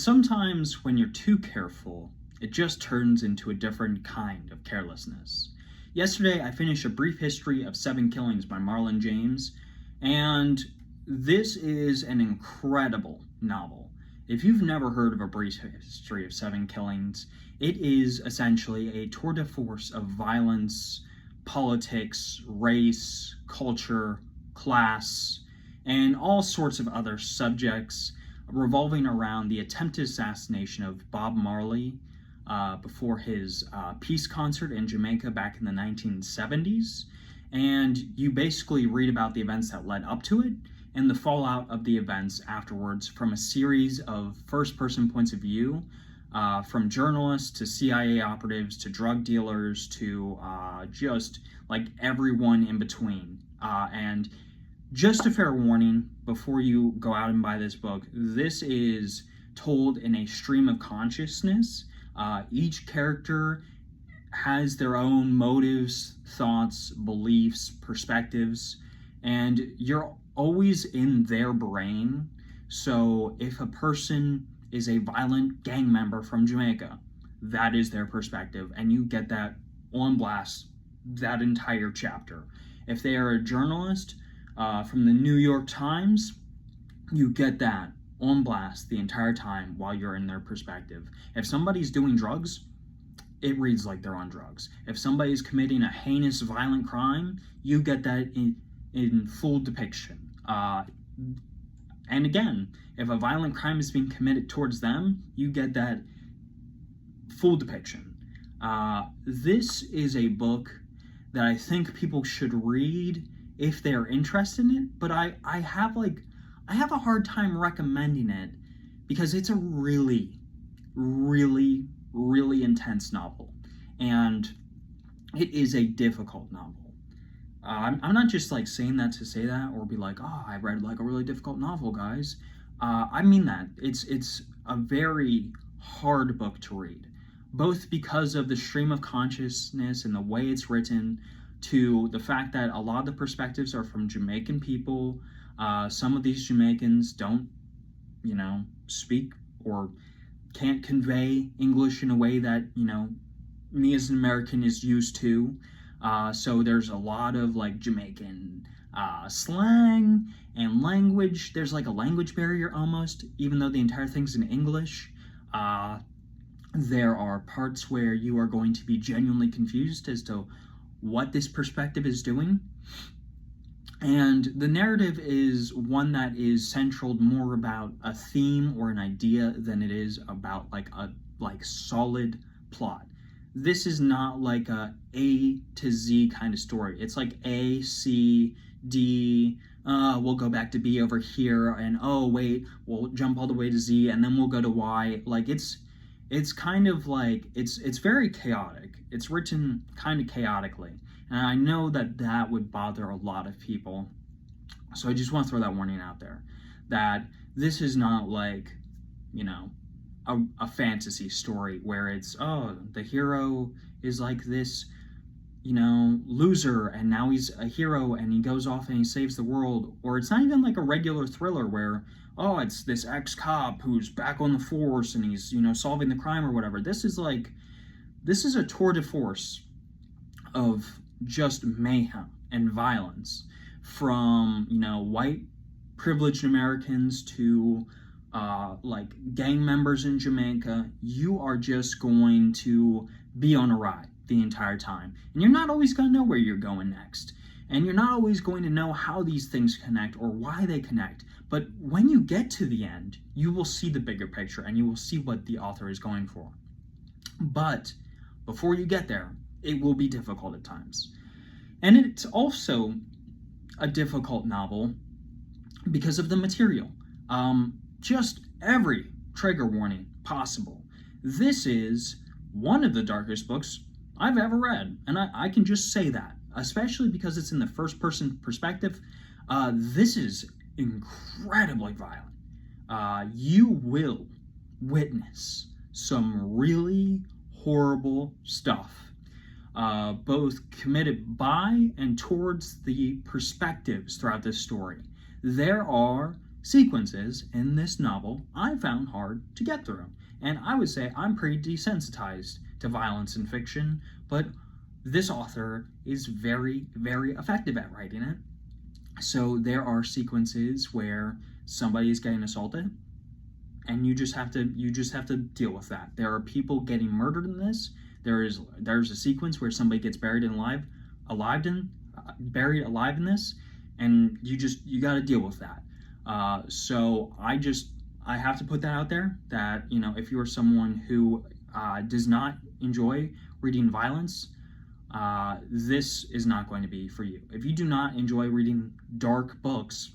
Sometimes when you're too careful, it just turns into a different kind of carelessness. Yesterday, I finished A Brief History of Seven Killings by Marlon James, and this is an incredible novel. If you've never heard of A Brief History of Seven Killings, it is essentially a tour de force of violence, politics, race, culture, class, and all sorts of other subjects revolving around the attempted assassination of Bob Marley before his peace concert in Jamaica back in the 1970s. And you basically read about the events that led up to it and the fallout of the events afterwards from a series of first-person points of view, from journalists to CIA operatives to drug dealers to just like everyone in between. And just a fair warning before you go out and buy this book, this is told in a stream of consciousness. Each character has their own motives, thoughts, beliefs, perspectives, and you're always in their brain. So if a person is a violent gang member from Jamaica, that is their perspective, and you get that on blast that entire chapter. If they are a journalist, from the New York Times, you get that on blast the entire time while you're in their perspective. If somebody's doing drugs, it reads like they're on drugs. If somebody's committing a heinous violent crime, you get that in full depiction. And again, if a violent crime is being committed towards them, you get that full depiction. This is a book that I think people should read if they're interested in it, but I have a hard time recommending it because it's a really, really, really intense novel, and it is a difficult novel. I'm not just like saying that to say that or be like, oh, I read like a really difficult novel, guys. I mean that. It's a very hard book to read, both because of the stream of consciousness and the way it's written, to the fact that a lot of the perspectives are from Jamaican people. Some of these Jamaicans don't, speak or can't convey English in a way that, me as an American is used to. So there's a lot of like Jamaican slang and language. There's like a language barrier almost, even though the entire thing's in English. There are parts where you are going to be genuinely confused as to what this perspective is doing. And the narrative is one that is centered more about a theme or an idea than it is about like a solid plot. This is not like A to Z kind of story. It's like A, C, D, we'll go back to B over here, and oh wait, we'll jump all the way to Z, and then we'll go to Y. Like it's kind of like, it's very chaotic. It's written kind of chaotically. And I know that would bother a lot of people. So I just want to throw that warning out there, that this is not like, a fantasy story where it's, oh, the hero is like this, loser, and now he's a hero and he goes off and he saves the world. Or it's not even like a regular thriller where, oh, it's this ex-cop who's back on the force and he's, solving the crime or whatever. This is a tour de force of just mayhem and violence from, white privileged Americans to like gang members in Jamaica. You are just going to be on a ride the entire time. And you're not always going to know where you're going next. And you're not always going to know how these things connect or why they connect. But when you get to the end, you will see the bigger picture and you will see what the author is going for. But before you get there, it will be difficult at times. And it's also a difficult novel because of the material. Just every trigger warning possible. This is one of the darkest books I've ever read. And I can just say that, especially because it's in the first person perspective. This is incredibly violent. You will witness some really horrible stuff, both committed by and towards the perspectives throughout this story. There are sequences in this novel I found hard to get through. And I would say I'm pretty desensitized to violence in fiction, but this author is very, very effective at writing it. So there are sequences where somebody is getting assaulted, and you just have to deal with that. There are people getting murdered in this. There's a sequence where somebody gets buried alive in this, and you got to deal with that. So I have to put that out there that, if you are someone who does not enjoy reading violence, this is not going to be for you. If you do not enjoy reading dark books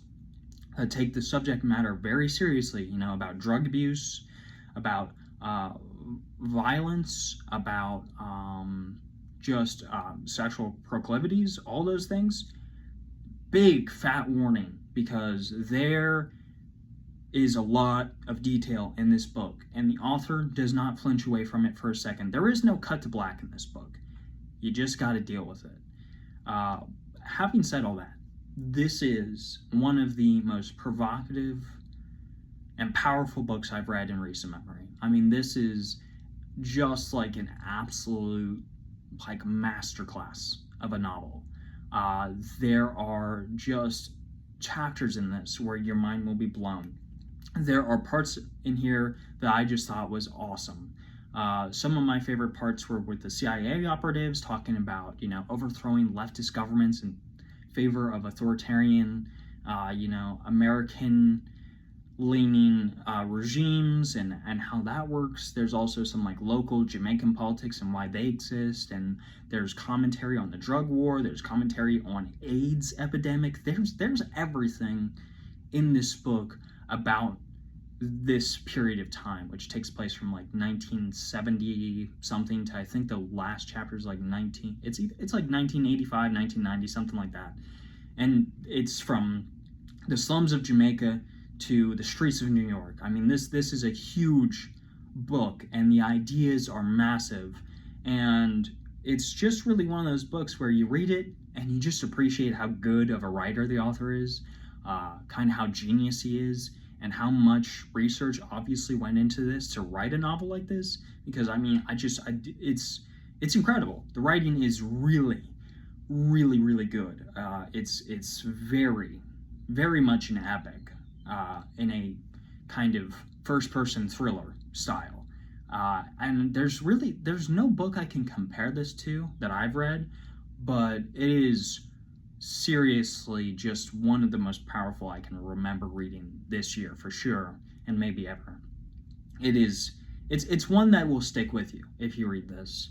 that take the subject matter very seriously, about drug abuse, about violence, about sexual proclivities, all those things, big fat warning, because there is a lot of detail in this book, and the author does not flinch away from it for a second. There is no cut to black in this book. You just got to deal with it. Having said all that, this is one of the most provocative and powerful books I've read in recent memory. I mean, this is just like an absolute masterclass of a novel. There are just chapters in this where your mind will be blown. There are parts in here that I just thought was awesome. Some of my favorite parts were with the CIA operatives talking about, overthrowing leftist governments in favor of authoritarian, American-leaning regimes, and how that works. There's also some local Jamaican politics and why they exist, and there's commentary on the drug war. There's commentary on AIDS epidemic. There's everything in this book about this period of time, which takes place from 1970 something to, I think the last chapter is it's 1985, 1990, something like that. And it's from the slums of Jamaica to the streets of New York. I mean, this is a huge book, and the ideas are massive, and it's just really one of those books where you read it and you just appreciate how good of a writer the author is, kind of how genius he is, and how much research obviously went into this to write a novel like this. Because it's incredible. The writing is really, really, really good. It's very, very much an epic, in a kind of first-person thriller style. And there's no book I can compare this to that I've read, but it is seriously just one of the most powerful I can remember reading this year, for sure, and maybe ever. It's one that will stick with you if you read this.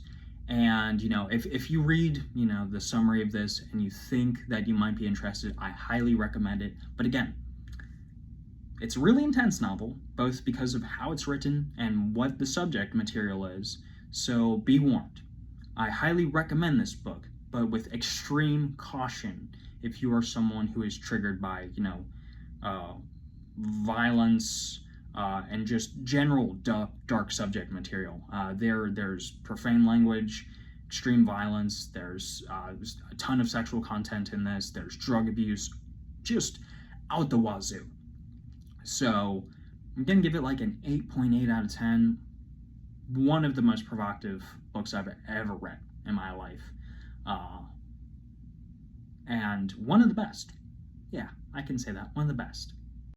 And if you read the summary of this and you think that you might be interested, I highly recommend it. But again, it's a really intense novel, both because of how it's written and what the subject material is, so be warned. I highly recommend this book, but with extreme caution if you are someone who is triggered by, violence and just general dark subject material. There's profane language, extreme violence, there's a ton of sexual content in this, there's drug abuse, just out the wazoo. So I'm going to give it an 8.8 out of 10. One of the most provocative books I've ever read in my life. And one of the best. Yeah, I can say that. One of the best.